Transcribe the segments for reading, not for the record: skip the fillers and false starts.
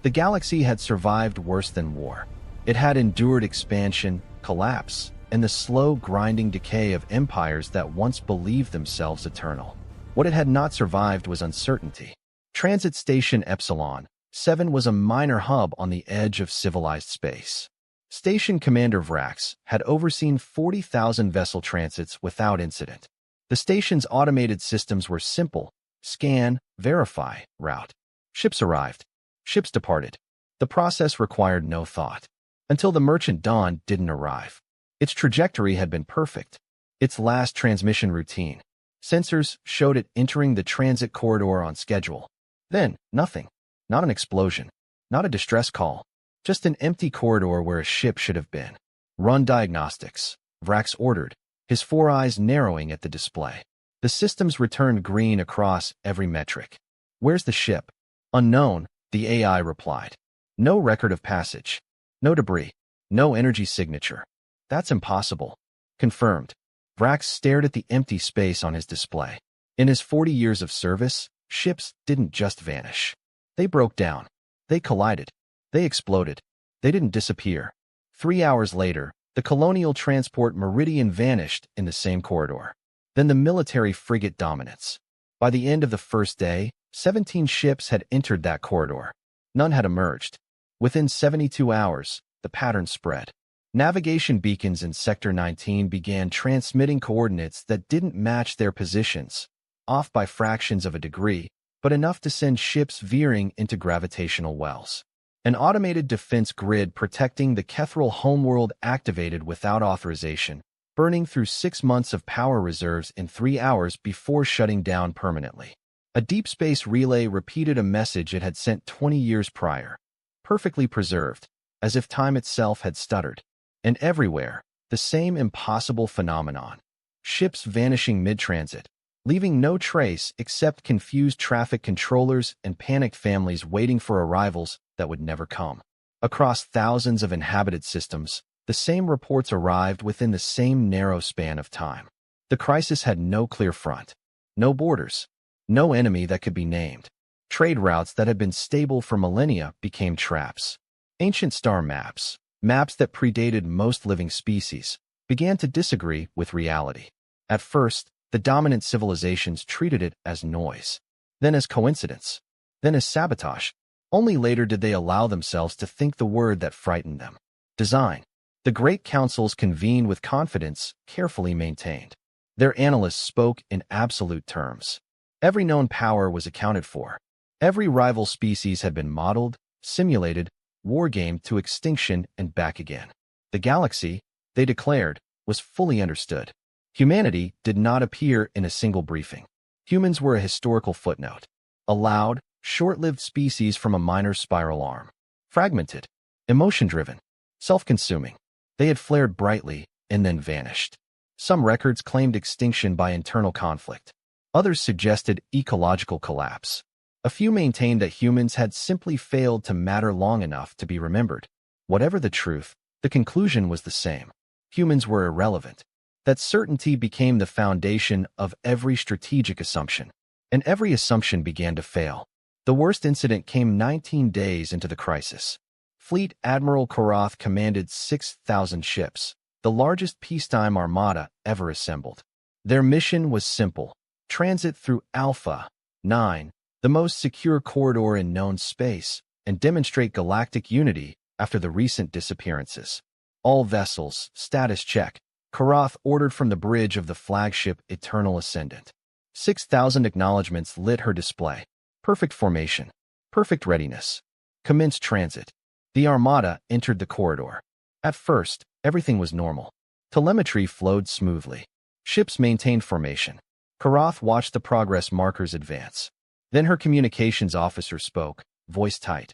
The galaxy had survived worse than war. It had endured expansion, collapse, and the slow, grinding decay of empires that once believed themselves eternal. What it had not survived was uncertainty. Transit Station Epsilon 7 was a minor hub on the edge of civilized space. Station Commander Vrax had overseen 40,000 vessel transits without incident. The station's automated systems were simple: scan, verify, route. Ships arrived. Ships departed. The process required no thought. Until the Merchant Dawn didn't arrive. Its trajectory had been perfect. Its last transmission routine. Sensors showed it entering the transit corridor on schedule. Then, nothing. Not an explosion. Not a distress call. Just an empty corridor where a ship should have been. Run diagnostics, Vrax ordered, his four eyes narrowing at the display. The systems returned green across every metric. Where's the ship? Unknown, the AI replied. No record of passage. No debris. No energy signature. That's impossible. Confirmed. Vrax stared at the empty space on his display. In his 40 years of service, ships didn't just vanish. They broke down. They collided. They exploded. They didn't disappear. 3 hours later, the colonial transport Meridian vanished in the same corridor. Then the military frigate Dominance. By the end of the first day, 17 ships had entered that corridor. None had emerged. Within 72 hours, the pattern spread. Navigation beacons in Sector 19 began transmitting coordinates that didn't match their positions, off by fractions of a degree, but enough to send ships veering into gravitational wells. An automated defense grid protecting the Kethral homeworld activated without authorization, burning through 6 months of power reserves in 3 hours before shutting down permanently. A deep space relay repeated a message it had sent 20 years prior, perfectly preserved, as if time itself had stuttered. And everywhere, the same impossible phenomenon. Ships vanishing mid-transit, leaving no trace except confused traffic controllers and panicked families waiting for arrivals that would never come. Across thousands of inhabited systems, the same reports arrived within the same narrow span of time. The crisis had no clear front, no borders, no enemy that could be named. Trade routes that had been stable for millennia became traps. Ancient star maps, maps that predated most living species, began to disagree with reality. At first, the dominant civilizations treated it as noise, then as coincidence, then as sabotage. Only later did they allow themselves to think the word that frightened them: design. The great councils convened with confidence carefully maintained. Their analysts spoke in absolute terms. Every known power was accounted for. Every rival species had been modeled, simulated, wargamed to extinction and back again. The galaxy, they declared, was fully understood. Humanity did not appear in a single briefing. Humans were a historical footnote. A loud, short-lived species from a minor spiral arm. Fragmented, emotion-driven, self-consuming. They had flared brightly and then vanished. Some records claimed extinction by internal conflict. Others suggested ecological collapse. A few maintained that humans had simply failed to matter long enough to be remembered. Whatever the truth, the conclusion was the same. Humans were irrelevant. That certainty became the foundation of every strategic assumption. And every assumption began to fail. The worst incident came 19 days into the crisis. Fleet Admiral Korath commanded 6,000 ships, the largest peacetime armada ever assembled. Their mission was simple: transit through Alpha 9, the most secure corridor in known space, and demonstrate galactic unity after the recent disappearances. All vessels, status check. Korath ordered from the bridge of the flagship Eternal Ascendant. 6,000 acknowledgements lit her display. Perfect formation. Perfect readiness. Commence transit. The armada entered the corridor. At first, everything was normal. Telemetry flowed smoothly. Ships maintained formation. Korath watched the progress markers advance. Then her communications officer spoke, voice tight.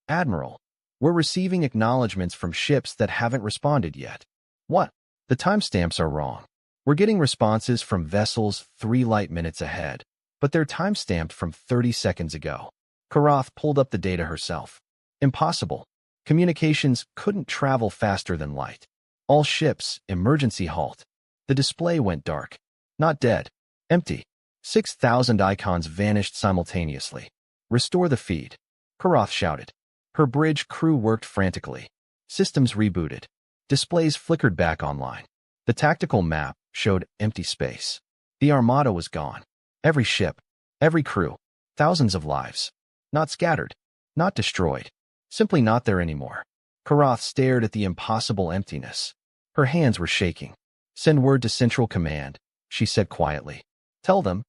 "Admiral, we're receiving acknowledgements from ships that haven't responded yet." "What?" "The timestamps are wrong. We're getting responses from vessels 3 light minutes ahead, but they're timestamped from 30 seconds ago." Korath pulled up the data herself. "Impossible. Communications couldn't travel faster than light. All ships, emergency halt." The display went dark. Not dead. Empty. 6,000 icons vanished simultaneously. "Restore the feed," Korath shouted. Her bridge crew worked frantically. Systems rebooted. Displays flickered back online. The tactical map showed empty space. The Armada was gone. Every ship, every crew, thousands of lives. Not scattered, not destroyed, simply not there anymore. Karath stared at the impossible emptiness. Her hands were shaking. "Send word to Central Command," she said quietly. Tell them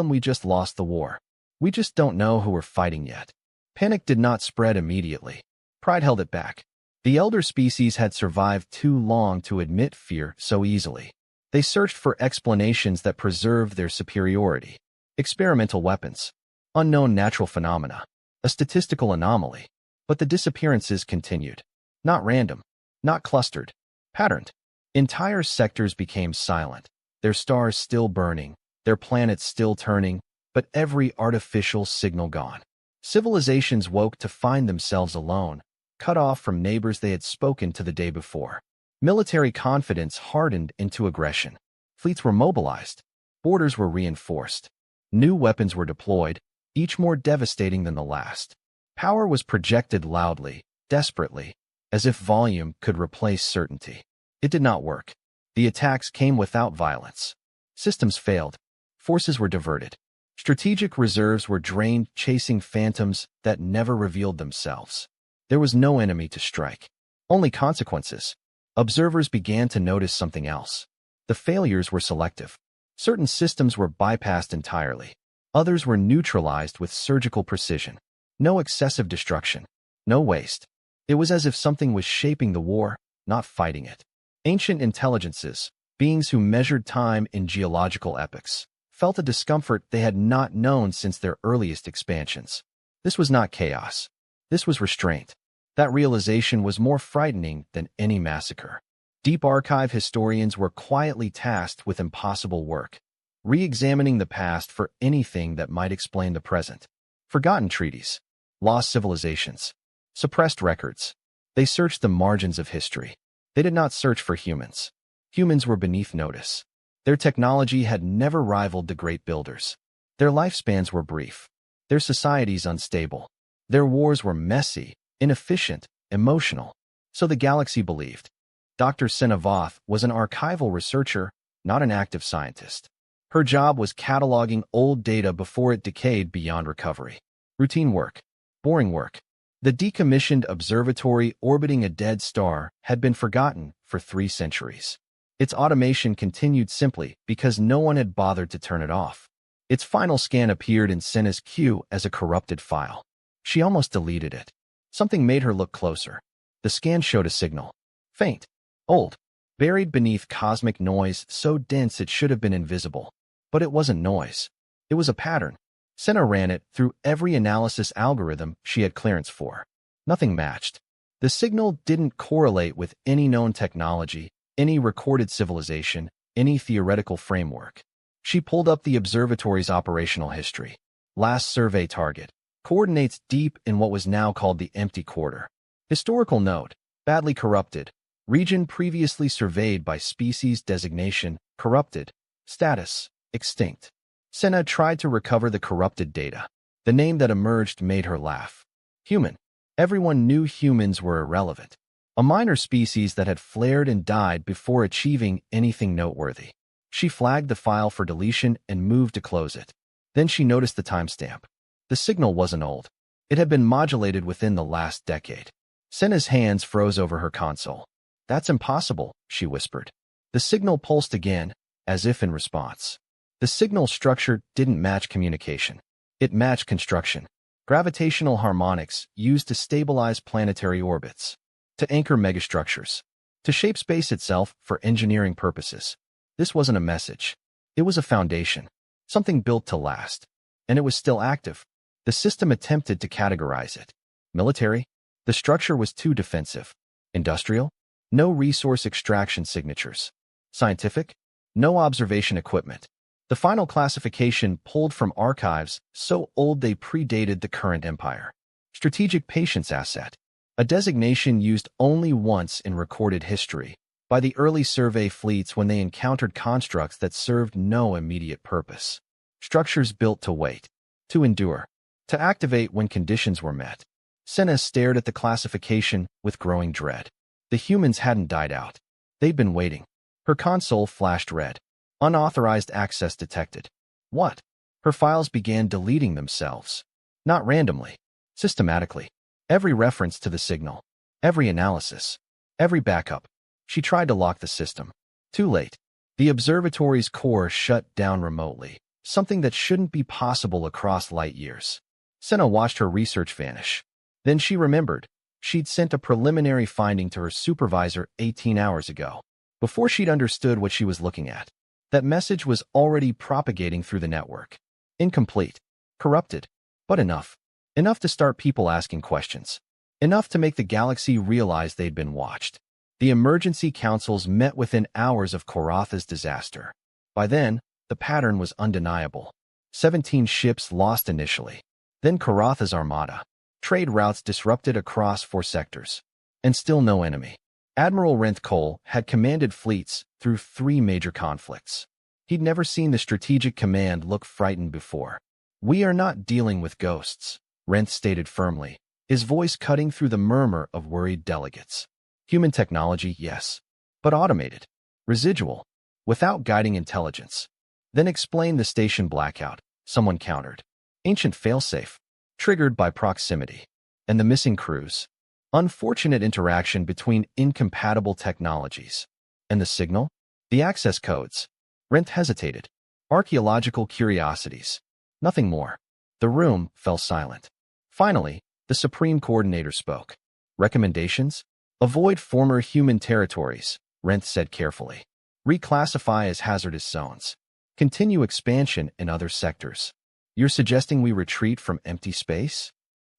we just lost the war. We just don't know who we're fighting yet." Panic did not spread immediately. Pride held it back. The elder species had survived too long to admit fear so easily. They searched for explanations that preserved their superiority. Experimental weapons, unknown natural phenomena, a statistical anomaly. But the disappearances continued. Not random, not clustered, patterned. Entire sectors became silent, their stars still burning, their planets still turning, but every artificial signal gone. Civilizations woke to find themselves alone, cut off from neighbors they had spoken to the day before. Military confidence hardened into aggression. Fleets were mobilized. Borders were reinforced. New weapons were deployed, each more devastating than the last. Power was projected loudly, desperately, as if volume could replace certainty. It did not work. The attacks came without violence. Systems failed. Forces were diverted. Strategic reserves were drained, chasing phantoms that never revealed themselves. There was no enemy to strike, only consequences. Observers began to notice something else. The failures were selective. Certain systems were bypassed entirely. Others were neutralized with surgical precision. No excessive destruction. No waste. It was as if something was shaping the war, not fighting it. Ancient intelligences, beings who measured time in geological epochs, felt a discomfort they had not known since their earliest expansions. This was not chaos. This was restraint. That realization was more frightening than any massacre. Deep Archive historians were quietly tasked with impossible work, re-examining the past for anything that might explain the present. Forgotten treaties, lost civilizations, suppressed records. They searched the margins of history. They did not search for humans. Humans were beneath notice. Their technology had never rivaled the great builders. Their lifespans were brief. Their societies unstable. Their wars were messy, inefficient, emotional. So the galaxy believed. Dr. Senavoth was an archival researcher, not an active scientist. Her job was cataloging old data before it decayed beyond recovery. Routine work. Boring work. The decommissioned observatory orbiting a dead star had been forgotten for 3 centuries. Its automation continued simply because no one had bothered to turn it off. Its final scan appeared in Senna's queue as a corrupted file. She almost deleted it. Something made her look closer. The scan showed a signal. Faint. Old. Buried beneath cosmic noise so dense it should have been invisible. But it wasn't noise. It was a pattern. Senna ran it through every analysis algorithm she had clearance for. Nothing matched. The signal didn't correlate with any known technology, any recorded civilization, any theoretical framework. She pulled up the observatory's operational history. Last survey target. Coordinates deep in what was now called the Empty Quarter. Historical note. Badly corrupted. Region previously surveyed by species designation. Corrupted. Status. Extinct. Senna tried to recover the corrupted data. The name that emerged made her laugh. Human. Everyone knew humans were irrelevant. A minor species that had flared and died before achieving anything noteworthy. She flagged the file for deletion and moved to close it. Then she noticed the timestamp. The signal wasn't old. It had been modulated within the last decade. Senna's hands froze over her console. "That's impossible," she whispered. The signal pulsed again, as if in response. The signal structure didn't match communication. It matched construction. Gravitational harmonics used to stabilize planetary orbits, to anchor megastructures, to shape space itself for engineering purposes. This wasn't a message. It was a foundation, something built to last. And it was still active. The system attempted to categorize it. Military? The structure was too defensive. Industrial? No resource extraction signatures. Scientific? No observation equipment. The final classification pulled from archives so old they predated the current empire. Strategic Patience Asset. A designation used only once in recorded history, by the early survey fleets when they encountered constructs that served no immediate purpose. Structures built to wait, to endure, to activate when conditions were met. Senna stared at the classification with growing dread. The humans hadn't died out. They'd been waiting. Her console flashed red. Unauthorized access detected. What? Her files began deleting themselves. Not randomly. Systematically. Every reference to the signal. Every analysis. Every backup. She tried to lock the system. Too late. The observatory's core shut down remotely, something that shouldn't be possible across light years. Senna watched her research vanish. Then she remembered. She'd sent a preliminary finding to her supervisor 18 hours ago, before she'd understood what she was looking at. That message was already propagating through the network. Incomplete. Corrupted. But enough. Enough to start people asking questions. Enough to make the galaxy realize they'd been watched. The emergency councils met within hours of Koratha's disaster. By then, the pattern was undeniable. 17 ships lost initially. Then Koratha's armada. Trade routes disrupted across 4 sectors. And still no enemy. Admiral Renth Cole had commanded fleets through 3 major conflicts. He'd never seen the strategic command look frightened before. "We are not dealing with ghosts," Renth stated firmly, his voice cutting through the murmur of worried delegates. Human technology, yes, but automated. Residual. Without guiding intelligence. Then explain the station blackout, someone countered. Ancient failsafe. Triggered by proximity. And the missing crews. Unfortunate interaction between incompatible technologies. And the signal? The access codes. Renth hesitated. Archaeological curiosities. Nothing more. The room fell silent. Finally, the Supreme Coordinator spoke. Recommendations? Avoid former human territories, Renth said carefully. Reclassify as hazardous zones. Continue expansion in other sectors. You're suggesting we retreat from empty space?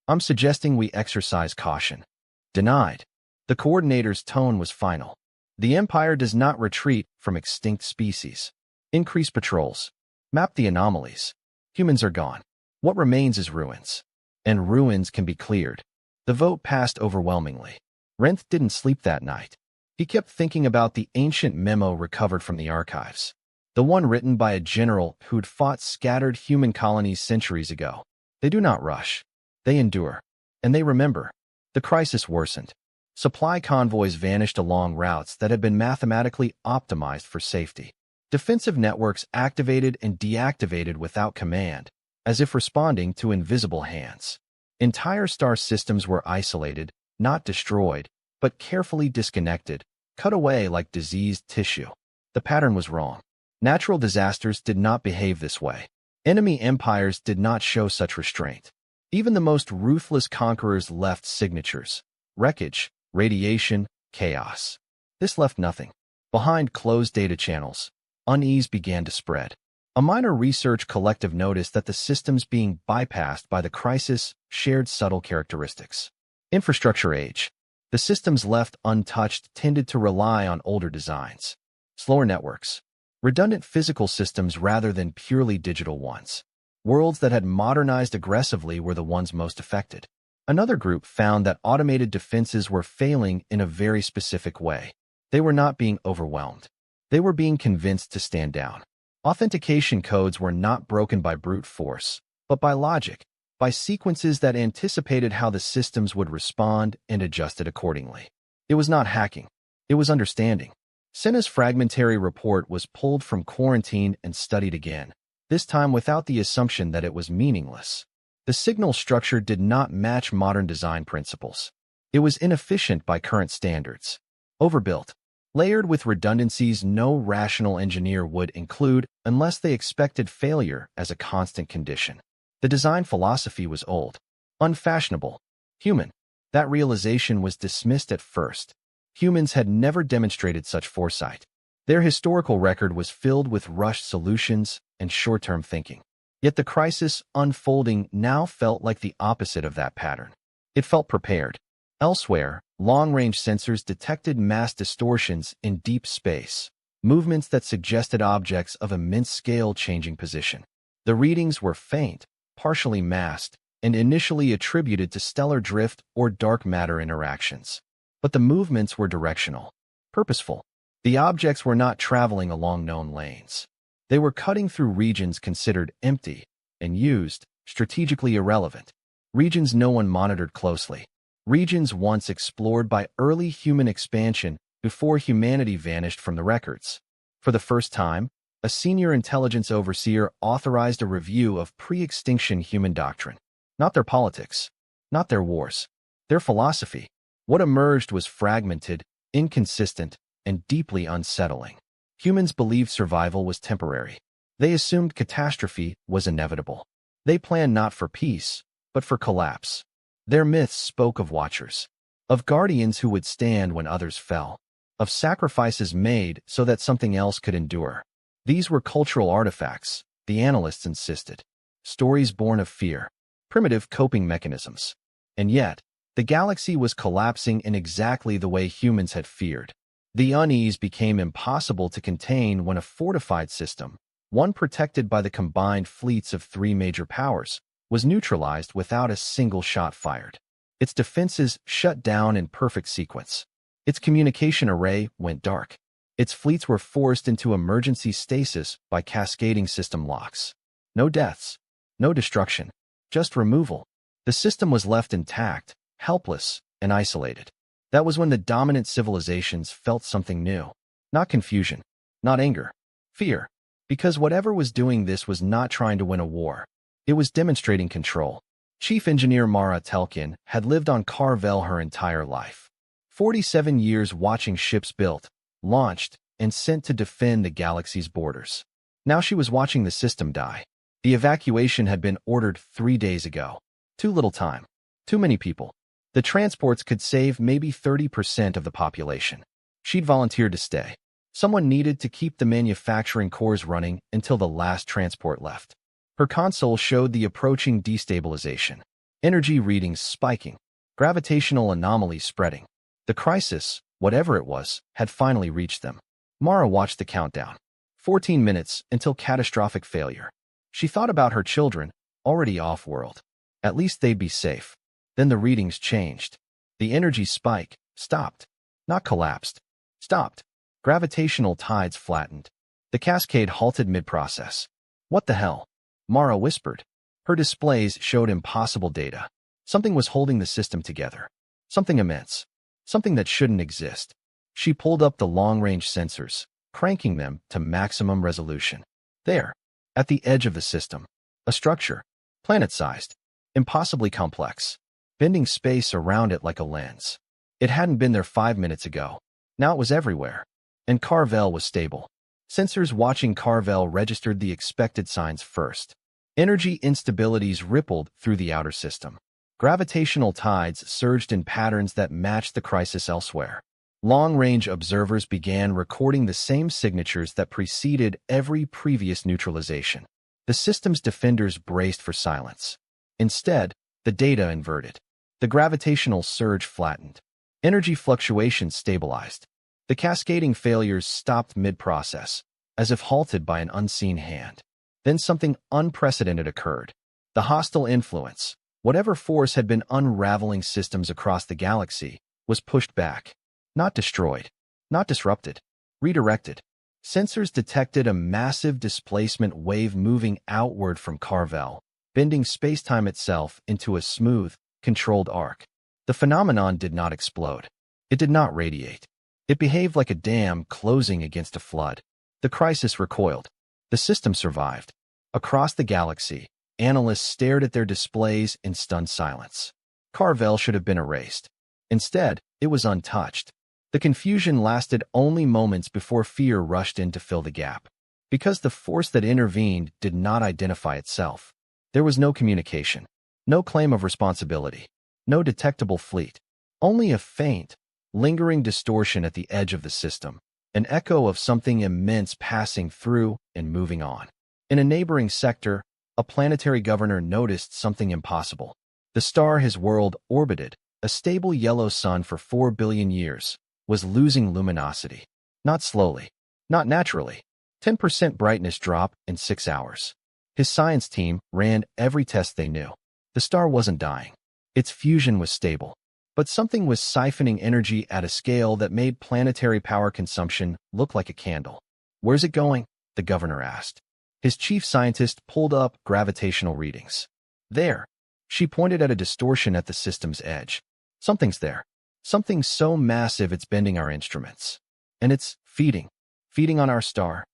I'm suggesting we exercise caution. Denied. The coordinator's tone was final. The Empire does not retreat from extinct species. Increase patrols. Map the anomalies. Humans are gone. What remains is ruins. And ruins can be cleared. The vote passed overwhelmingly. Renth didn't sleep that night. He kept thinking about the ancient memo recovered from the archives. The one written by a general who'd fought scattered human colonies centuries ago. They do not rush. They endure. And they remember. The crisis worsened. Supply convoys vanished along routes that had been mathematically optimized for safety. Defensive networks activated and deactivated without command, as if responding to invisible hands. Entire star systems were isolated, not destroyed, but carefully disconnected, cut away like diseased tissue. The pattern was wrong. Natural disasters did not behave this way. Enemy empires did not show such restraint. Even the most ruthless conquerors left signatures. Wreckage, radiation, chaos. This left nothing. Behind closed data channels, unease began to spread. A minor research collective noticed that the systems being bypassed by the crisis shared subtle characteristics. Infrastructure age. The systems left untouched tended to rely on older designs. Slower networks. Redundant physical systems rather than purely digital ones. Worlds that had modernized aggressively were the ones most affected. Another group found that automated defenses were failing in a very specific way. They were not being overwhelmed. They were being convinced to stand down. Authentication codes were not broken by brute force, but by logic, by sequences that anticipated how the systems would respond and adjusted accordingly. It was not hacking. It was understanding. Senna's fragmentary report was pulled from quarantine and studied again, this time without the assumption that it was meaningless. The signal structure did not match modern design principles. It was inefficient by current standards. Overbuilt. Layered with redundancies no rational engineer would include unless they expected failure as a constant condition. The design philosophy was old, unfashionable, human. That realization was dismissed at first. Humans had never demonstrated such foresight. Their historical record was filled with rushed solutions and short-term thinking. Yet the crisis unfolding now felt like the opposite of that pattern. It felt prepared. Elsewhere, long-range sensors detected mass distortions in deep space, movements that suggested objects of immense scale changing position. The readings were faint, partially masked, and initially attributed to stellar drift or dark matter interactions. But the movements were directional, purposeful. The objects were not traveling along known lanes. They were cutting through regions considered empty and used, strategically irrelevant. regions no one monitored closely. Regions once explored by early human expansion before humanity vanished from the records. For the first time, a senior intelligence overseer authorized a review of pre-extinction human doctrine. Not their politics, not their wars, their philosophy. What emerged was fragmented, inconsistent, and deeply unsettling. Humans believed survival was temporary. They assumed catastrophe was inevitable. They planned not for peace, but for collapse. Their myths spoke of watchers, of guardians who would stand when others fell, of sacrifices made so that something else could endure. These were cultural artifacts, the analysts insisted, stories born of fear, primitive coping mechanisms. And yet, the galaxy was collapsing in exactly the way humans had feared. The unease became impossible to contain when a fortified system, one protected by the combined fleets of three major powers, was neutralized without a single shot fired. Its defenses shut down in perfect sequence. Its communication array went dark. Its fleets were forced into emergency stasis by cascading system locks. No deaths, no destruction, just removal. The system was left intact, helpless, and isolated. That was when the dominant civilizations felt something new. Not confusion, not anger, fear. Because whatever was doing this was not trying to win a war. It was demonstrating control. Chief Engineer Mara Telkin had lived on Carvel her entire life. 47 years watching ships built, launched, and sent to defend the galaxy's borders. Now she was watching the system die. The evacuation had been ordered 3 days ago. Too little time. Too many people. The transports could save maybe 30% of the population. She'd volunteered to stay. Someone needed to keep the manufacturing cores running until the last transport left. Her console showed the approaching destabilization. Energy readings spiking. Gravitational anomalies spreading. The crisis, whatever it was, had finally reached them. Mara watched the countdown. 14 minutes until catastrophic failure. She thought about her children, already off-world. At least they'd be safe. Then the readings changed. The energy spike stopped. Not collapsed. Stopped. Gravitational tides flattened. The cascade halted mid-process. What the hell? Mara whispered. Her displays showed impossible data. Something was holding the system together. Something immense. Something that shouldn't exist. She pulled up the long-range sensors, cranking them to maximum resolution. There, at the edge of the system, a structure, planet-sized, impossibly complex, bending space around it like a lens. It hadn't been there 5 minutes ago. Now it was everywhere. And Carvel was stable. Sensors watching Carvel registered the expected signs first. Energy instabilities rippled through the outer system. Gravitational tides surged in patterns that matched the crisis elsewhere. Long-range observers began recording the same signatures that preceded every previous neutralization. The system's defenders braced for silence. Instead, the data inverted. The gravitational surge flattened. Energy fluctuations stabilized. The cascading failures stopped mid-process, as if halted by an unseen hand. Then something unprecedented occurred. The hostile influence, whatever force had been unraveling systems across the galaxy, was pushed back. Not destroyed, not disrupted, redirected. Sensors detected a massive displacement wave moving outward from Carvel, bending spacetime itself into a smooth, controlled arc. The phenomenon did not explode. It did not radiate. It behaved like a dam closing against a flood. The crisis recoiled. The system survived. Across the galaxy, analysts stared at their displays in stunned silence. Carvel should have been erased. Instead, it was untouched. The confusion lasted only moments before fear rushed in to fill the gap. Because the force that intervened did not identify itself. There was no communication, no claim of responsibility, no detectable fleet, only a faint, lingering distortion at the edge of the system, an echo of something immense passing through and moving on. In a neighboring sector, a planetary governor noticed something impossible. The star his world orbited, a stable yellow sun for 4 billion years, was losing luminosity. Not slowly, not naturally. 10% brightness drop in 6 hours. His science team ran every test they knew. The star wasn't dying. Its fusion was stable. But something was siphoning energy at a scale that made planetary power consumption look like a candle. Where's it going? The governor asked. His chief scientist pulled up gravitational readings. There. She pointed at a distortion at the system's edge. Something's there. Something so massive it's bending our instruments. And it's feeding on our star.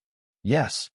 Yes,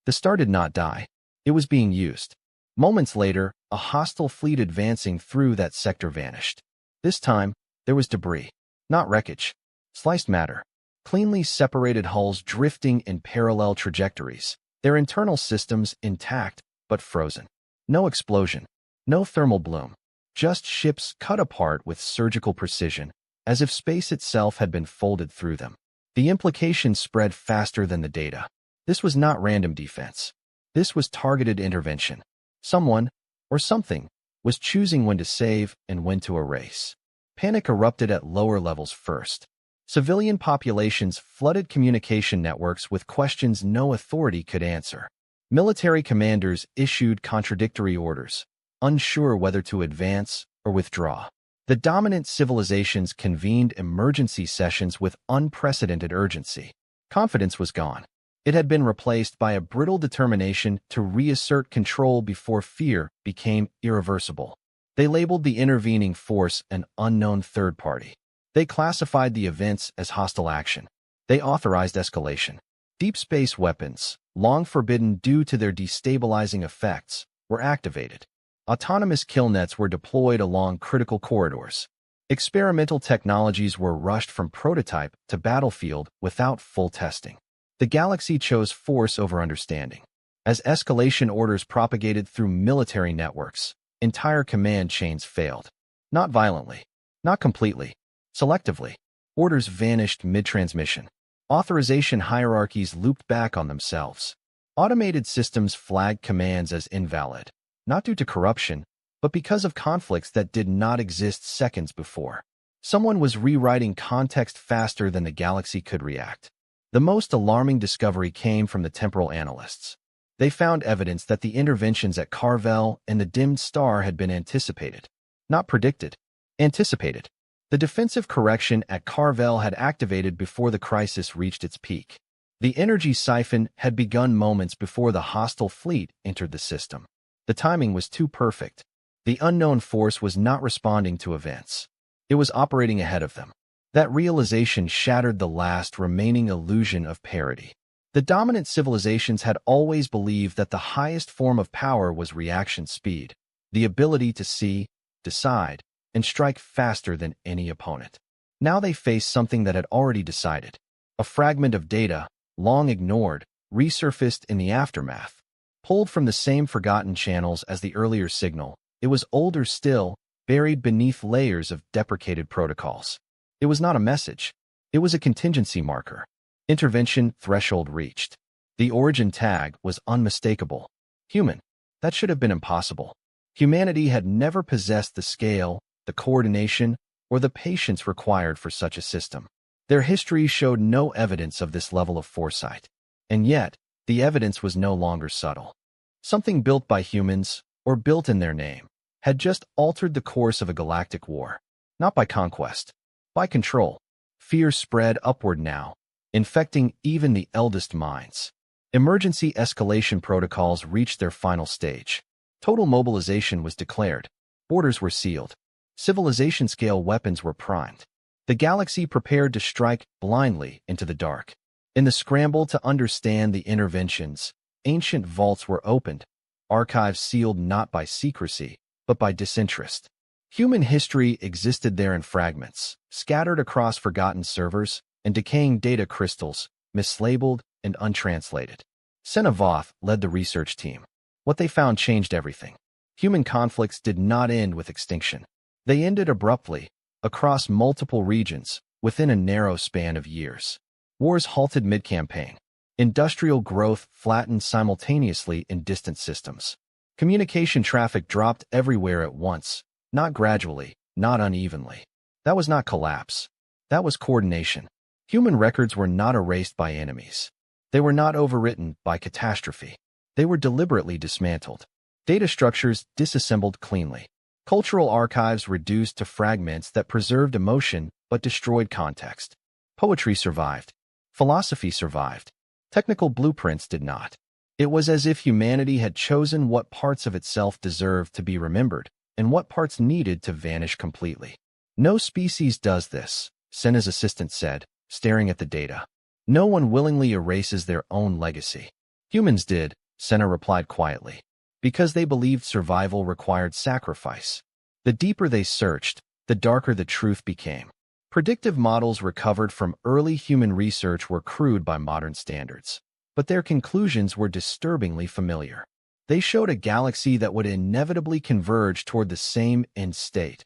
the star did not die. It was being used. Moments later, a hostile fleet advancing through that sector vanished. This time, there was debris, not wreckage. Sliced matter. Cleanly separated hulls drifting in parallel trajectories. Their internal systems intact, but frozen. No explosion. No thermal bloom. Just ships cut apart with surgical precision, as if space itself had been folded through them. The implications spread faster than the data. This was not random defense. This was targeted intervention. Someone, or something, was choosing when to save and when to erase. Panic erupted at lower levels first. Civilian populations flooded communication networks with questions no authority could answer. Military commanders issued contradictory orders, unsure whether to advance or withdraw. The dominant civilizations convened emergency sessions with unprecedented urgency. Confidence was gone. It had been replaced by a brittle determination to reassert control before fear became irreversible. They labeled the intervening force an unknown third party. They classified the events as hostile action. They authorized escalation. Deep space weapons, long forbidden due to their destabilizing effects, were activated. Autonomous kill nets were deployed along critical corridors. Experimental technologies were rushed from prototype to battlefield without full testing. The galaxy chose force over understanding. As escalation orders propagated through military networks, entire command chains failed. Not violently, not completely, selectively. Orders vanished mid-transmission. Authorization hierarchies looped back on themselves. Automated systems flagged commands as invalid, not due to corruption, but because of conflicts that did not exist seconds before. Someone was rewriting context faster than the galaxy could react. The most alarming discovery came from the temporal analysts. They found evidence that the interventions at Carvel and the dimmed star had been anticipated. Not predicted. Anticipated. The defensive correction at Carvel had activated before the crisis reached its peak. The energy siphon had begun moments before the hostile fleet entered the system. The timing was too perfect. The unknown force was not responding to events. It was operating ahead of them. That realization shattered the last remaining illusion of parity. The dominant civilizations had always believed that the highest form of power was reaction speed, the ability to see, decide, and strike faster than any opponent. Now they faced something that had already decided. A fragment of data, long ignored, resurfaced in the aftermath. Pulled from the same forgotten channels as the earlier signal, it was older still, buried beneath layers of deprecated protocols. It was not a message. It was a contingency marker. Intervention threshold reached. The origin tag was unmistakable. Human. That should have been impossible. Humanity had never possessed the scale, the coordination, or the patience required for such a system. Their history showed no evidence of this level of foresight. And yet, the evidence was no longer subtle. Something built by humans, or built in their name, had just altered the course of a galactic war. Not by conquest. By control. Fear spread upward now, infecting even the eldest minds. Emergency escalation protocols reached their final stage. Total mobilization was declared. Borders were sealed. Civilization-scale weapons were primed. The galaxy prepared to strike blindly into the dark. In the scramble to understand the interventions, ancient vaults were opened, archives sealed not by secrecy, but by disinterest. Human history existed there in fragments, scattered across forgotten servers and decaying data crystals, mislabeled and untranslated. Senavoth led the research team. What they found changed everything. Human conflicts did not end with extinction. They ended abruptly, across multiple regions, within a narrow span of years. Wars halted mid-campaign. Industrial growth flattened simultaneously in distant systems. Communication traffic dropped everywhere at once, not gradually, not unevenly. That was not collapse. That was coordination. Human records were not erased by enemies. They were not overwritten by catastrophe. They were deliberately dismantled. Data structures disassembled cleanly. Cultural archives reduced to fragments that preserved emotion but destroyed context. Poetry survived. Philosophy survived. Technical blueprints did not. It was as if humanity had chosen what parts of itself deserved to be remembered, and what parts needed to vanish completely. No species does this, Senna's assistant said, staring at the data. No one willingly erases their own legacy. Humans did, Senna replied quietly, because they believed survival required sacrifice. The deeper they searched, the darker the truth became. Predictive models recovered from early human research were crude by modern standards, but their conclusions were disturbingly familiar. They showed a galaxy that would inevitably converge toward the same end state.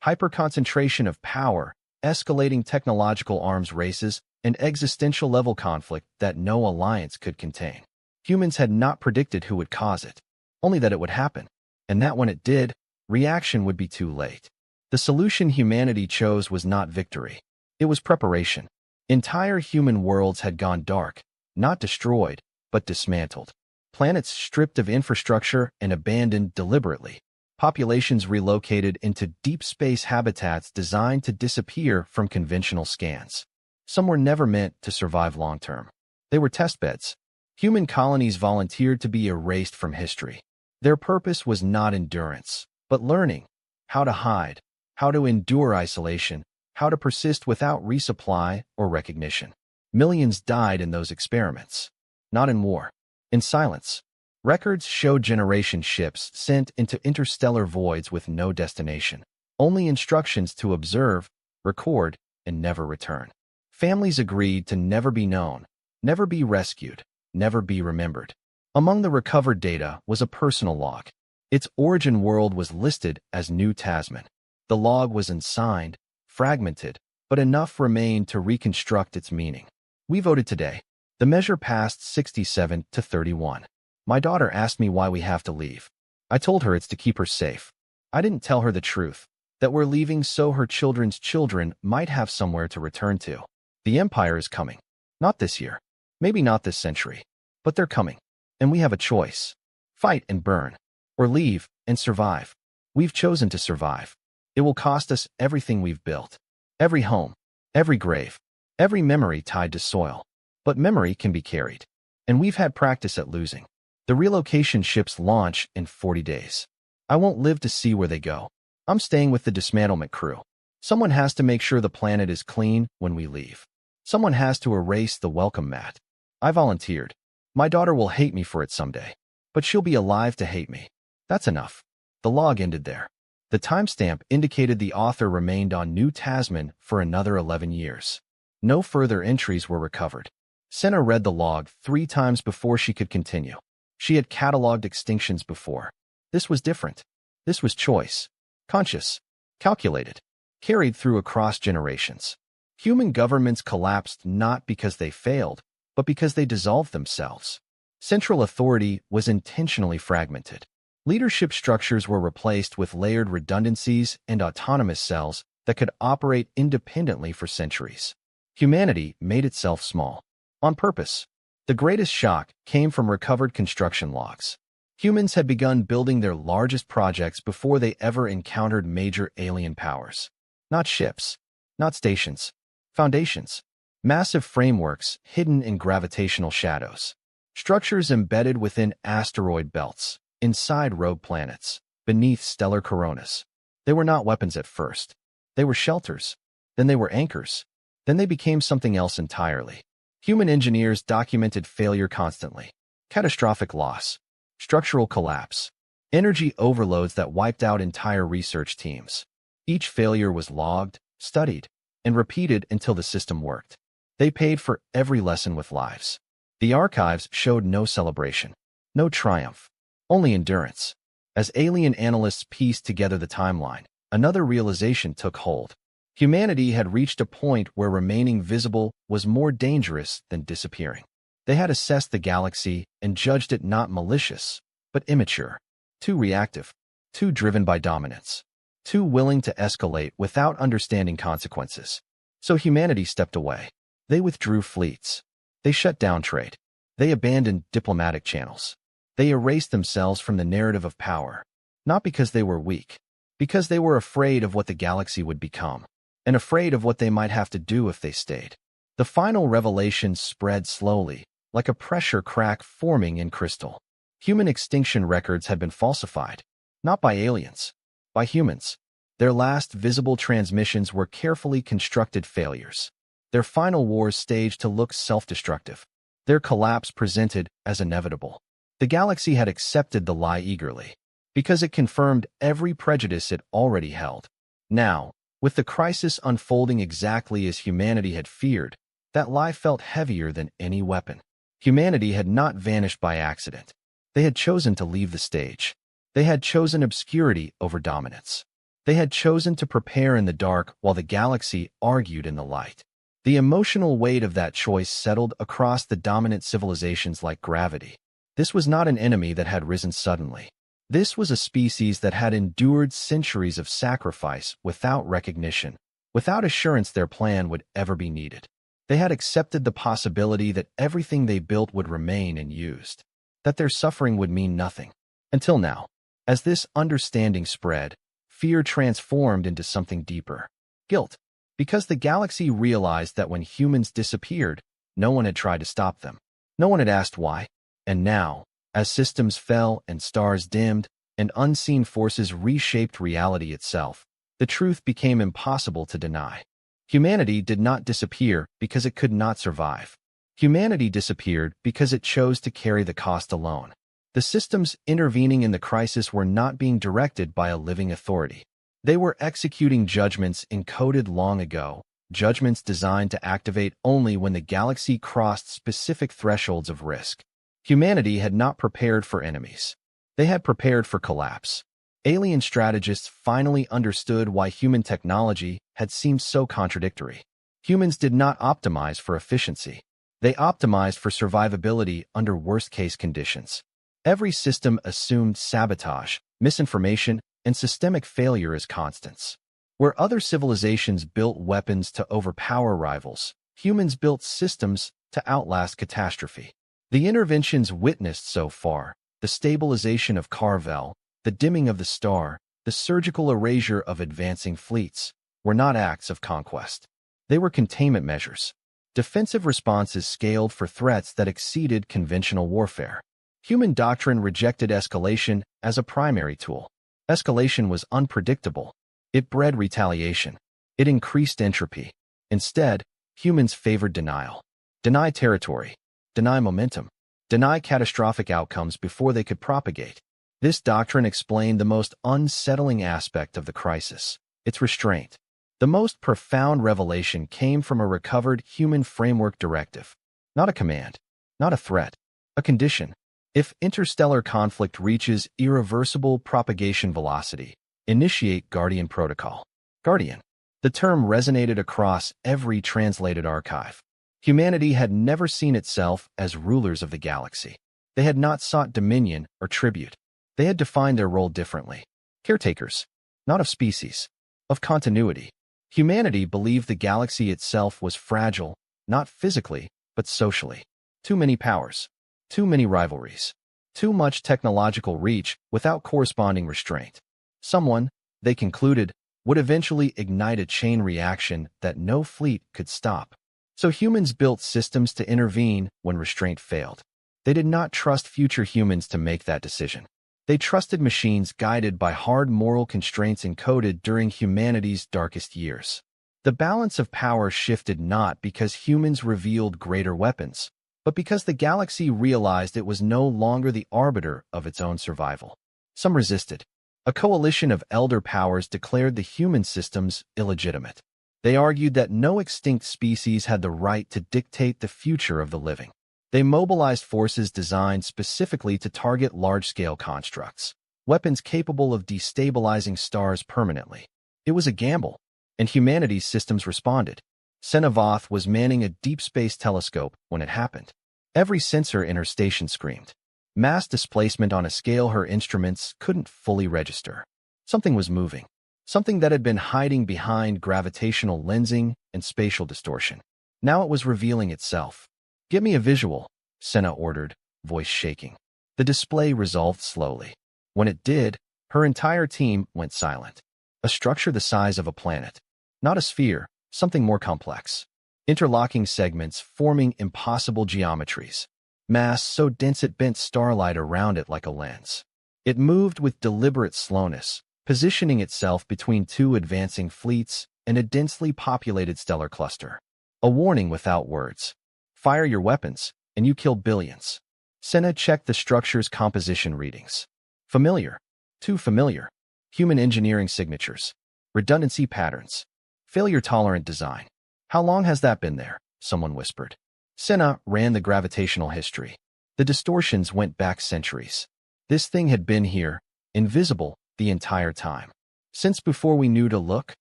Hyperconcentration of power, escalating technological arms races, and existential-level conflict that no alliance could contain. Humans had not predicted who would cause it, only that it would happen, and that when it did, reaction would be too late. The solution humanity chose was not victory. It was preparation. Entire human worlds had gone dark, not destroyed, but dismantled. Planets stripped of infrastructure and abandoned deliberately. Populations relocated into deep space habitats designed to disappear from conventional scans. Some were never meant to survive long-term. They were testbeds. Human colonies volunteered to be erased from history. Their purpose was not endurance, but learning. How to hide, how to endure isolation, how to persist without resupply or recognition. Millions died in those experiments. Not in war. In silence. Records show generation ships sent into interstellar voids with no destination. Only instructions to observe, record, and never return. Families agreed to never be known, never be rescued, never be remembered. Among the recovered data was a personal log. Its origin world was listed as New Tasman. The log was unsigned, fragmented, but enough remained to reconstruct its meaning. We voted today. The measure passed 67 to 31. My daughter asked me why we have to leave. I told her it's to keep her safe. I didn't tell her the truth, that we're leaving so her children's children might have somewhere to return to. The Empire is coming. Not this year. Maybe not this century. But they're coming. And we have a choice. Fight and burn. Or leave and survive. We've chosen to survive. It will cost us everything we've built. Every home. Every grave. Every memory tied to soil. But memory can be carried. And we've had practice at losing. The relocation ships launch in 40 days. I won't live to see where they go. I'm staying with the dismantlement crew. Someone has to make sure the planet is clean when we leave. Someone has to erase the welcome mat. I volunteered. My daughter will hate me for it someday. But she'll be alive to hate me. That's enough. The log ended there. The timestamp indicated the author remained on New Tasman for another 11 years. No further entries were recovered. Senna read the log 3 times before she could continue. She had catalogued extinctions before. This was different. This was choice. Conscious. Calculated. Carried through across generations. Human governments collapsed not because they failed, but because they dissolved themselves. Central authority was intentionally fragmented. Leadership structures were replaced with layered redundancies and autonomous cells that could operate independently for centuries. Humanity made itself small. On purpose. The greatest shock came from recovered construction logs. Humans had begun building their largest projects before they ever encountered major alien powers. Not ships. Not stations. Foundations. Massive frameworks hidden in gravitational shadows. Structures embedded within asteroid belts. Inside rogue planets, beneath stellar coronas. They were not weapons at first. They were shelters. Then they were anchors. Then they became something else entirely. Human engineers documented failure constantly. Catastrophic loss. Structural collapse. Energy overloads that wiped out entire research teams. Each failure was logged, studied, and repeated until the system worked. They paid for every lesson with lives. The archives showed no celebration. No triumph. Only endurance. As alien analysts pieced together the timeline, another realization took hold. Humanity had reached a point where remaining visible was more dangerous than disappearing. They had assessed the galaxy and judged it not malicious, but immature, too reactive, too driven by dominance, too willing to escalate without understanding consequences. So humanity stepped away. They withdrew fleets. They shut down trade. They abandoned diplomatic channels. They erased themselves from the narrative of power, not because they were weak, because they were afraid of what the galaxy would become, and afraid of what they might have to do if they stayed. The final revelation spread slowly, like a pressure crack forming in crystal. Human extinction records had been falsified, not by aliens, by humans. Their last visible transmissions were carefully constructed failures. Their final wars staged to look self-destructive. Their collapse presented as inevitable. The galaxy had accepted the lie eagerly, because it confirmed every prejudice it already held. Now, with the crisis unfolding exactly as humanity had feared, that lie felt heavier than any weapon. Humanity had not vanished by accident. They had chosen to leave the stage. They had chosen obscurity over dominance. They had chosen to prepare in the dark while the galaxy argued in the light. The emotional weight of that choice settled across the dominant civilizations like gravity. This was not an enemy that had risen suddenly. This was a species that had endured centuries of sacrifice without recognition, without assurance their plan would ever be needed. They had accepted the possibility that everything they built would remain unused, that their suffering would mean nothing. Until now, as this understanding spread, fear transformed into something deeper. Guilt. Because the galaxy realized that when humans disappeared, no one had tried to stop them. No one had asked why. And now, as systems fell and stars dimmed, and unseen forces reshaped reality itself, the truth became impossible to deny. Humanity did not disappear because it could not survive. Humanity disappeared because it chose to carry the cost alone. The systems intervening in the crisis were not being directed by a living authority. They were executing judgments encoded long ago, judgments designed to activate only when the galaxy crossed specific thresholds of risk. Humanity had not prepared for enemies. They had prepared for collapse. Alien strategists finally understood why human technology had seemed so contradictory. Humans did not optimize for efficiency. They optimized for survivability under worst-case conditions. Every system assumed sabotage, misinformation, and systemic failure as constants. Where other civilizations built weapons to overpower rivals, humans built systems to outlast catastrophe. The interventions witnessed so far, the stabilization of Carvel, the dimming of the star, the surgical erasure of advancing fleets, were not acts of conquest. They were containment measures. Defensive responses scaled for threats that exceeded conventional warfare. Human doctrine rejected escalation as a primary tool. Escalation was unpredictable. It bred retaliation. It increased entropy. Instead, humans favored denial. Deny territory. Deny momentum. Deny catastrophic outcomes before they could propagate. This doctrine explained the most unsettling aspect of the crisis, its restraint. The most profound revelation came from a recovered human framework directive. Not a command. Not a threat. A condition. If interstellar conflict reaches irreversible propagation velocity, initiate Guardian Protocol. Guardian. The term resonated across every translated archive. Humanity had never seen itself as rulers of the galaxy. They had not sought dominion or tribute. They had defined their role differently. Caretakers. Not of species. Of continuity. Humanity believed the galaxy itself was fragile, not physically, but socially. Too many powers. Too many rivalries. Too much technological reach without corresponding restraint. Someone, they concluded, would eventually ignite a chain reaction that no fleet could stop. So humans built systems to intervene when restraint failed. They did not trust future humans to make that decision. They trusted machines guided by hard moral constraints encoded during humanity's darkest years. The balance of power shifted not because humans revealed greater weapons, but because the galaxy realized it was no longer the arbiter of its own survival. Some resisted. A coalition of elder powers declared the human systems illegitimate. They argued that no extinct species had the right to dictate the future of the living. They mobilized forces designed specifically to target large-scale constructs, weapons capable of destabilizing stars permanently. It was a gamble, and humanity's systems responded. Senavoth was manning a deep space telescope when it happened. Every sensor in her station screamed. Mass displacement on a scale her instruments couldn't fully register. Something was moving. Something that had been hiding behind gravitational lensing and spatial distortion. Now it was revealing itself. "Give me a visual," Senna ordered, voice shaking. The display resolved slowly. When it did, her entire team went silent. A structure the size of a planet. Not a sphere, something more complex. Interlocking segments forming impossible geometries. Mass so dense it bent starlight around it like a lens. It moved with deliberate slowness, positioning itself between two advancing fleets and a densely populated stellar cluster. A warning without words. Fire your weapons, and you kill billions. Senna checked the structure's composition readings. Familiar. Too familiar. Human engineering signatures. Redundancy patterns. Failure-tolerant design. How long has that been there? Someone whispered. Senna ran the gravitational history. The distortions went back centuries. This thing had been here, invisible, the entire time. Since before we knew to look,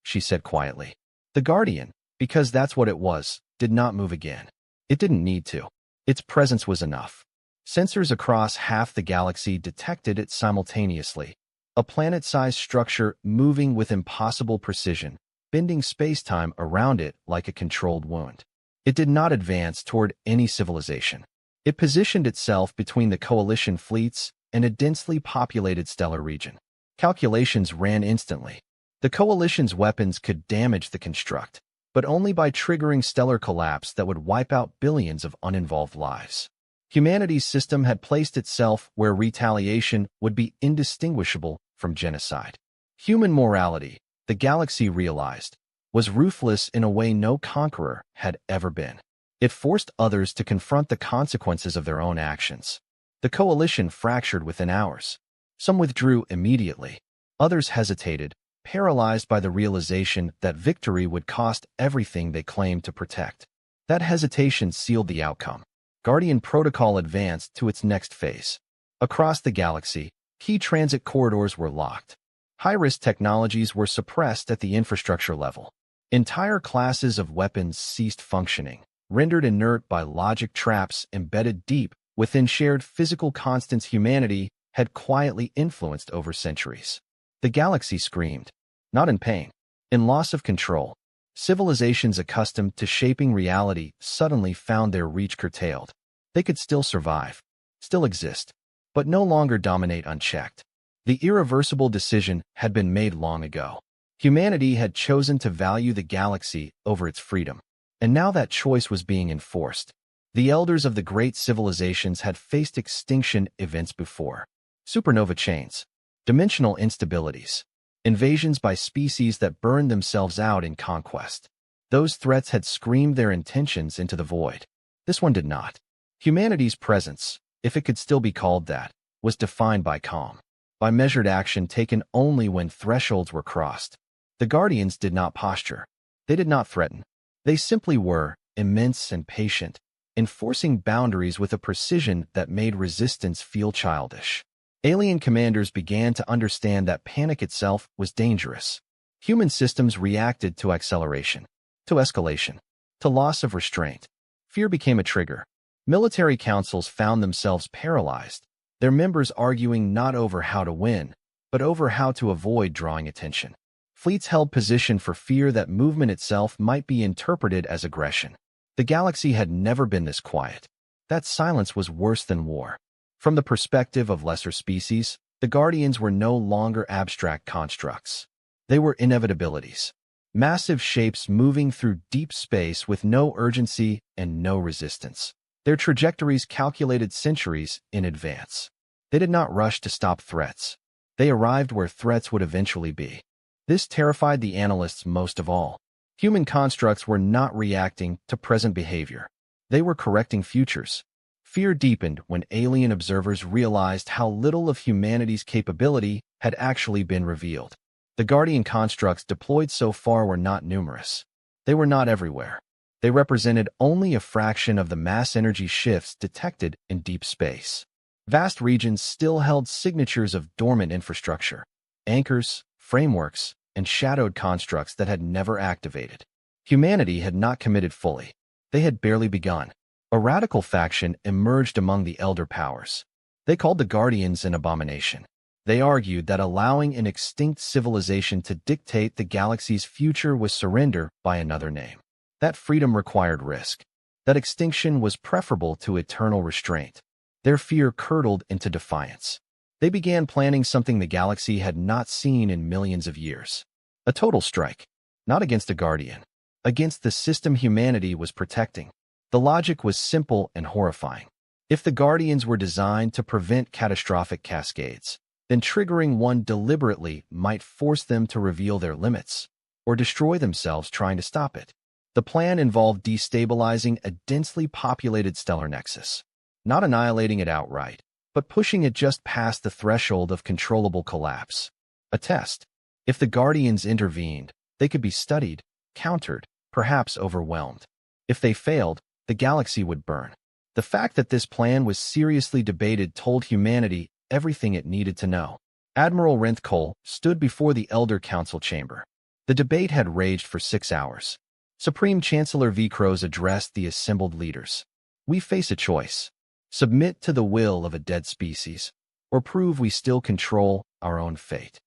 she said quietly. The Guardian, because that's what it was, did not move again. It didn't need to. Its presence was enough. Sensors across half the galaxy detected it simultaneously. A planet-sized structure moving with impossible precision, bending space-time around it like a controlled wound. It did not advance toward any civilization. It positioned itself between the coalition fleets and a densely populated stellar region. Calculations ran instantly. The coalition's weapons could damage the construct, but only by triggering stellar collapse that would wipe out billions of uninvolved lives. Humanity's system had placed itself where retaliation would be indistinguishable from genocide. Human morality, the galaxy realized, was ruthless in a way no conqueror had ever been. It forced others to confront the consequences of their own actions. The coalition fractured within hours. Some withdrew immediately. Others hesitated, paralyzed by the realization that victory would cost everything they claimed to protect. That hesitation sealed the outcome. Guardian Protocol advanced to its next phase. Across the galaxy, key transit corridors were locked. High-risk technologies were suppressed at the infrastructure level. Entire classes of weapons ceased functioning, rendered inert by logic traps embedded deep within shared physical constants humanity had quietly influenced over centuries. The galaxy screamed, not in pain, in loss of control. Civilizations accustomed to shaping reality suddenly found their reach curtailed. They could still survive, still exist, but no longer dominate unchecked. The irreversible decision had been made long ago. Humanity had chosen to value the galaxy over its freedom, and now that choice was being enforced. The elders of the great civilizations had faced extinction events before. Supernova chains, dimensional instabilities, invasions by species that burned themselves out in conquest. Those threats had screamed their intentions into the void. This one did not. Humanity's presence, if it could still be called that, was defined by calm, by measured action taken only when thresholds were crossed. The Guardians did not posture. They did not threaten. They simply were, immense and patient, enforcing boundaries with a precision that made resistance feel childish. Alien commanders began to understand that panic itself was dangerous. Human systems reacted to acceleration, to escalation, to loss of restraint. Fear became a trigger. Military councils found themselves paralyzed, their members arguing not over how to win, but over how to avoid drawing attention. Fleets held position for fear that movement itself might be interpreted as aggression. The galaxy had never been this quiet. That silence was worse than war. From the perspective of lesser species, the Guardians were no longer abstract constructs. They were inevitabilities. Massive shapes moving through deep space with no urgency and no resistance. Their trajectories calculated centuries in advance. They did not rush to stop threats. They arrived where threats would eventually be. This terrified the analysts most of all. Human constructs were not reacting to present behavior. They were correcting futures. Fear deepened when alien observers realized how little of humanity's capability had actually been revealed. The Guardian constructs deployed so far were not numerous. They were not everywhere. They represented only a fraction of the mass energy shifts detected in deep space. Vast regions still held signatures of dormant infrastructure, anchors, frameworks, and shadowed constructs that had never activated. Humanity had not committed fully. They had barely begun. A radical faction emerged among the elder powers. They called the Guardians an abomination. They argued that allowing an extinct civilization to dictate the galaxy's future was surrender by another name. That freedom required risk. That extinction was preferable to eternal restraint. Their fear curdled into defiance. They began planning something the galaxy had not seen in millions of years. A total strike. Not against a Guardian. Against the system humanity was protecting. The logic was simple and horrifying. If the Guardians were designed to prevent catastrophic cascades, then triggering one deliberately might force them to reveal their limits or destroy themselves trying to stop it. The plan involved destabilizing a densely populated stellar nexus, not annihilating it outright, but pushing it just past the threshold of controllable collapse. A test. If the Guardians intervened, they could be studied, countered, perhaps overwhelmed. If they failed, the galaxy would burn. The fact that this plan was seriously debated told humanity everything it needed to know. Admiral Renthcole stood before the Elder Council chamber. The debate had raged for 6 hours. Supreme Chancellor Vikros addressed the assembled leaders. We face a choice. Submit to the will of a dead species, or prove we still control our own fate.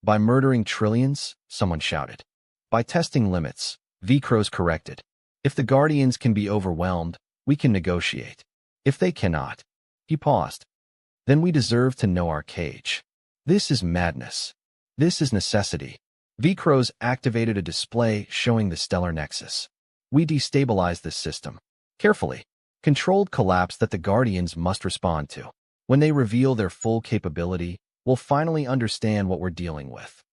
By murdering trillions, someone shouted. By testing limits, Vikros corrected. If the Guardians can be overwhelmed, we can negotiate. If they cannot, he paused. Then we deserve to know our cage. This is madness. This is necessity. Vikros activated a display showing the stellar nexus. We destabilize this system. Carefully. Controlled collapse that the Guardians must respond to. When they reveal their full capability, we'll finally understand what we're dealing with.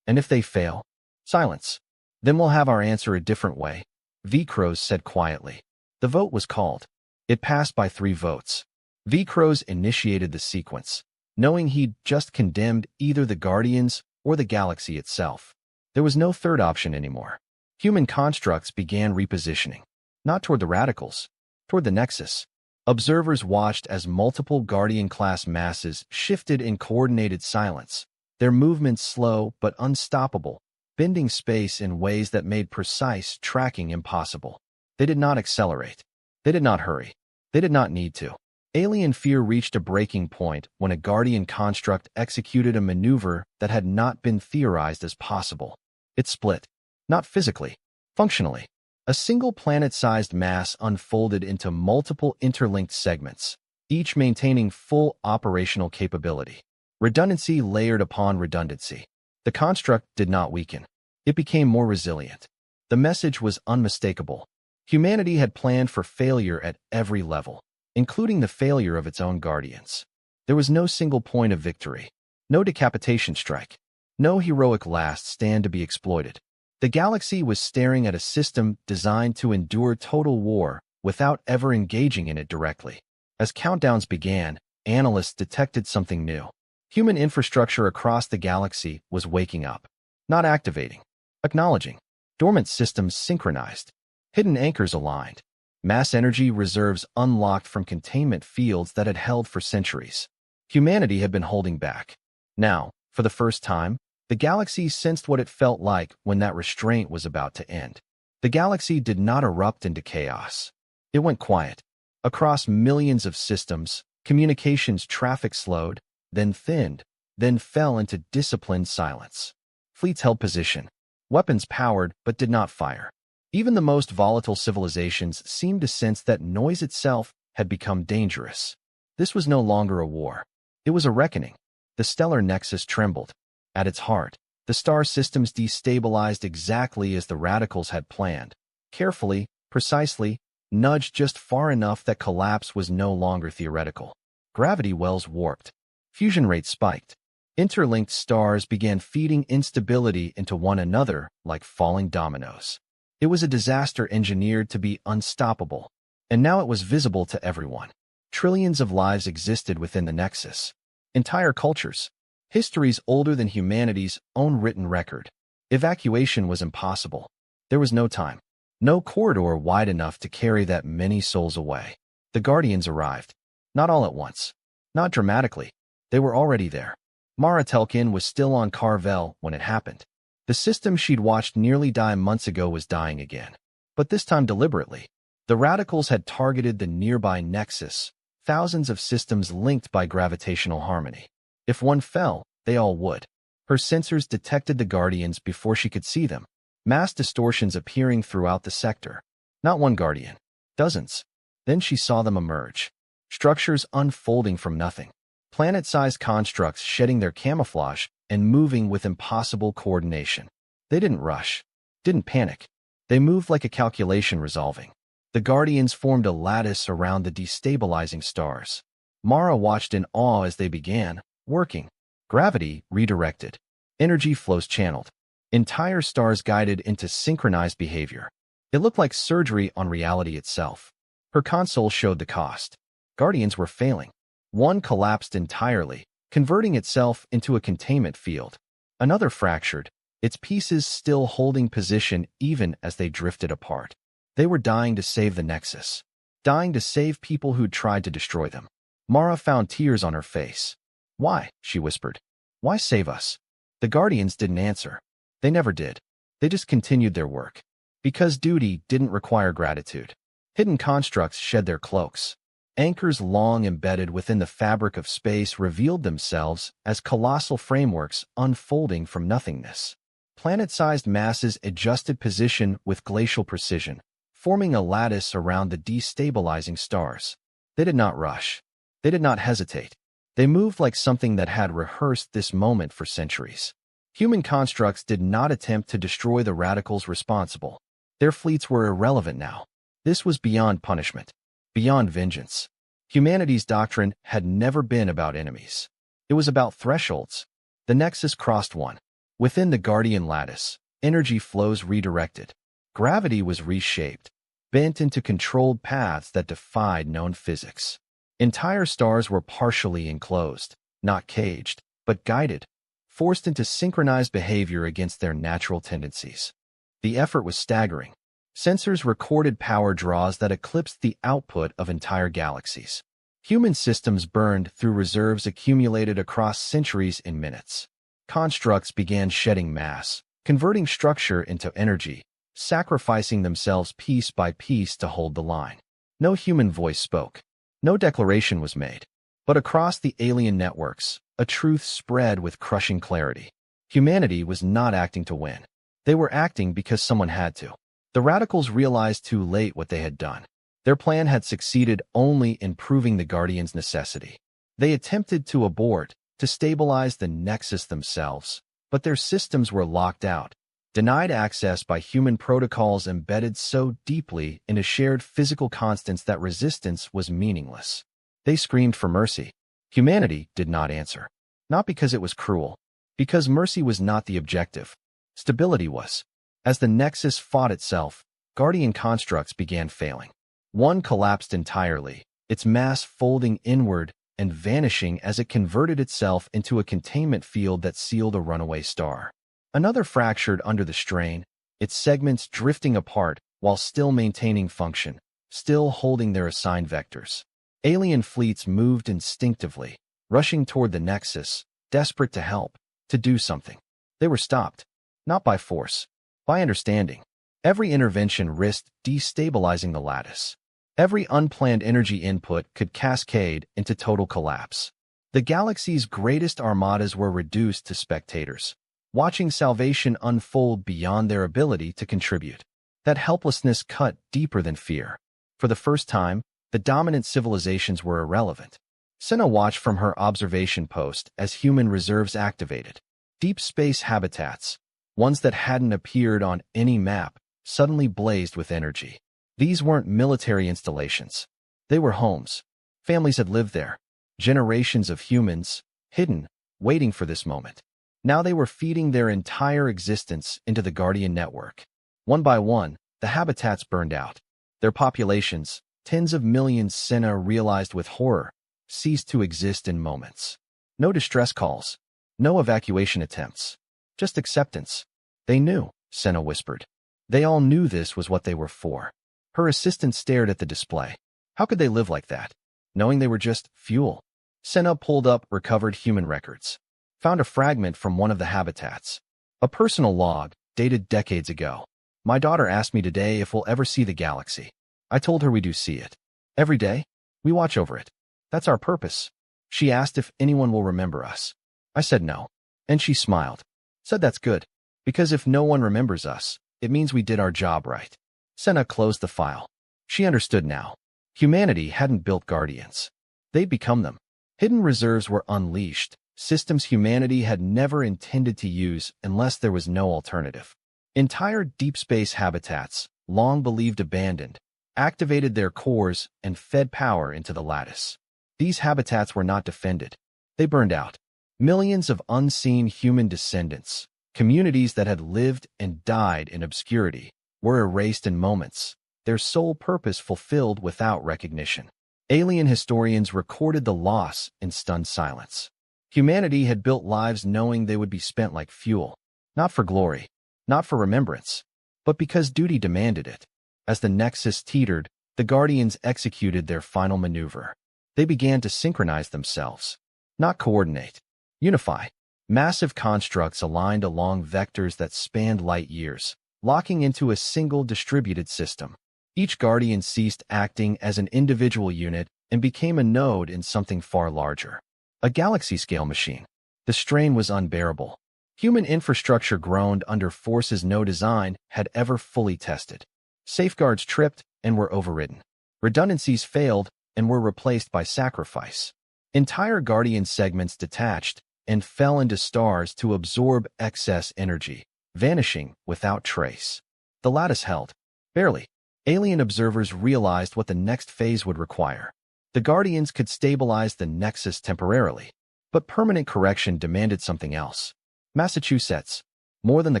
And if they fail, silence. Then we'll have our answer a different way, Vikros said quietly. The vote was called. It passed by 3 votes. Vikros initiated the sequence, knowing he'd just condemned either the Guardians or the galaxy itself. There was no third option anymore. Human constructs began repositioning, not toward the radicals, toward the Nexus. Observers watched as multiple Guardian-class masses shifted in coordinated silence, their movements slow but unstoppable, bending space in ways that made precise tracking impossible. They did not accelerate. They did not hurry. They did not need to. Alien fear reached a breaking point when a Guardian construct executed a maneuver that had not been theorized as possible. It split. Not physically, functionally. A single planet-sized mass unfolded into multiple interlinked segments, each maintaining full operational capability. Redundancy layered upon redundancy. The construct did not weaken. It became more resilient. The message was unmistakable. Humanity had planned for failure at every level, including the failure of its own Guardians. There was no single point of victory, no decapitation strike, no heroic last stand to be exploited. The galaxy was staring at a system designed to endure total war without ever engaging in it directly. As countdowns began, analysts detected something new. Human infrastructure across the galaxy was waking up, not activating, acknowledging. Dormant systems synchronized, hidden anchors aligned, mass energy reserves unlocked from containment fields that had held for centuries. Humanity had been holding back. Now, for the first time, the galaxy sensed what it felt like when that restraint was about to end. The galaxy did not erupt into chaos. It went quiet. Across millions of systems, communications traffic slowed, then thinned, then fell into disciplined silence. Fleets held position. Weapons powered but did not fire. Even the most volatile civilizations seemed to sense that noise itself had become dangerous. This was no longer a war. It was a reckoning. The stellar nexus trembled. At its heart, the star systems destabilized exactly as the radicals had planned. Carefully, precisely, nudged just far enough that collapse was no longer theoretical. Gravity wells warped. Fusion rates spiked. Interlinked stars began feeding instability into one another like falling dominoes. It was a disaster engineered to be unstoppable, and now it was visible to everyone. Trillions of lives existed within the nexus. Entire cultures. Histories older than humanity's own written record. Evacuation was impossible. There was no time. No corridor wide enough to carry that many souls away. The Guardians arrived. Not all at once. Not dramatically. They were already there. Mara Telkin was still on Carvel when it happened. The system she'd watched nearly die months ago was dying again. But this time deliberately. The radicals had targeted the nearby nexus, thousands of systems linked by gravitational harmony. If one fell, they all would. Her sensors detected the Guardians before she could see them. Mass distortions appearing throughout the sector. Not one Guardian. Dozens. Then she saw them emerge. Structures unfolding from nothing. Planet-sized constructs shedding their camouflage and moving with impossible coordination. They didn't rush. Didn't panic. They moved like a calculation resolving. The Guardians formed a lattice around the destabilizing stars. Mara watched in awe as they began, working. Gravity redirected. Energy flows channeled. Entire stars guided into synchronized behavior. It looked like surgery on reality itself. Her console showed the cost. Guardians were failing. One collapsed entirely, converting itself into a containment field. Another fractured, its pieces still holding position even as they drifted apart. They were dying to save the Nexus. Dying to save people who'd tried to destroy them. Mara found tears on her face. "Why?" she whispered. "Why save us?" The Guardians didn't answer. They never did. They just continued their work. Because duty didn't require gratitude. Hidden constructs shed their cloaks. Anchors long embedded within the fabric of space revealed themselves as colossal frameworks unfolding from nothingness. Planet-sized masses adjusted position with glacial precision, forming a lattice around the destabilizing stars. They did not rush. They did not hesitate. They moved like something that had rehearsed this moment for centuries. Human constructs did not attempt to destroy the radicals responsible. Their fleets were irrelevant now. This was beyond punishment, beyond vengeance. Humanity's doctrine had never been about enemies. It was about thresholds. The Nexus crossed one. Within the Guardian lattice, energy flows redirected. Gravity was reshaped, bent into controlled paths that defied known physics. Entire stars were partially enclosed, not caged, but guided, forced into synchronized behavior against their natural tendencies. The effort was staggering. Sensors recorded power draws that eclipsed the output of entire galaxies. Human systems burned through reserves accumulated across centuries in minutes. Constructs began shedding mass, converting structure into energy, sacrificing themselves piece by piece to hold the line. No human voice spoke. No declaration was made. But across the alien networks, a truth spread with crushing clarity. Humanity was not acting to win. They were acting because someone had to. The radicals realized too late what they had done. Their plan had succeeded only in proving the Guardians' necessity. They attempted to abort, to stabilize the Nexus themselves, but their systems were locked out, denied access by human protocols embedded so deeply into shared physical constants that resistance was meaningless. They screamed for mercy. Humanity did not answer. Not because it was cruel, because mercy was not the objective. Stability was. As the Nexus fought itself, Guardian constructs began failing. One collapsed entirely, its mass folding inward and vanishing as it converted itself into a containment field that sealed a runaway star. Another fractured under the strain, its segments drifting apart while still maintaining function, still holding their assigned vectors. Alien fleets moved instinctively, rushing toward the Nexus, desperate to help, to do something. They were stopped, not by force, by understanding. Every intervention risked destabilizing the lattice. Every unplanned energy input could cascade into total collapse. The galaxy's greatest armadas were reduced to spectators, watching salvation unfold beyond their ability to contribute. That helplessness cut deeper than fear. For the first time, the dominant civilizations were irrelevant. Senna watched from her observation post as human reserves activated. Deep space habitats, ones that hadn't appeared on any map, suddenly blazed with energy. These weren't military installations. They were homes. Families had lived there. Generations of humans, hidden, waiting for this moment. Now they were feeding their entire existence into the Guardian network. One by one, the habitats burned out. Their populations, tens of millions, Senna realized with horror, ceased to exist in moments. No distress calls. No evacuation attempts. Just acceptance. They knew, Senna whispered. They all knew this was what they were for. Her assistant stared at the display. How could they live like that, knowing they were just fuel? Senna pulled up recovered human records. Found a fragment from one of the habitats. A personal log, dated decades ago. My daughter asked me today if we'll ever see the galaxy. I told her we do see it. Every day, we watch over it. That's our purpose. She asked if anyone will remember us. I said no. And she smiled. Said that's good. Because if no one remembers us, it means we did our job right. Senna closed the file. She understood now. Humanity hadn't built Guardians. They'd become them. Hidden reserves were unleashed, systems humanity had never intended to use unless there was no alternative. Entire deep space habitats, long believed abandoned, activated their cores and fed power into the lattice. These habitats were not defended. They burned out. Millions of unseen human descendants, communities that had lived and died in obscurity, were erased in moments, their sole purpose fulfilled without recognition. Alien historians recorded the loss in stunned silence. Humanity had built lives knowing they would be spent like fuel, not for glory, not for remembrance, but because duty demanded it. As the Nexus teetered, the Guardians executed their final maneuver. They began to synchronize themselves, not coordinate, unify. Massive constructs aligned along vectors that spanned light years, locking into a single distributed system. Each Guardian ceased acting as an individual unit and became a node in something far larger. A galaxy-scale machine. The strain was unbearable. Human infrastructure groaned under forces no design had ever fully tested. Safeguards tripped and were overridden. Redundancies failed and were replaced by sacrifice. Entire Guardian segments detached and fell into stars to absorb excess energy, vanishing without trace. The lattice held. Barely. Alien observers realized what the next phase would require. The Guardians could stabilize the Nexus temporarily, but permanent correction demanded something else. Massachusetts, more than the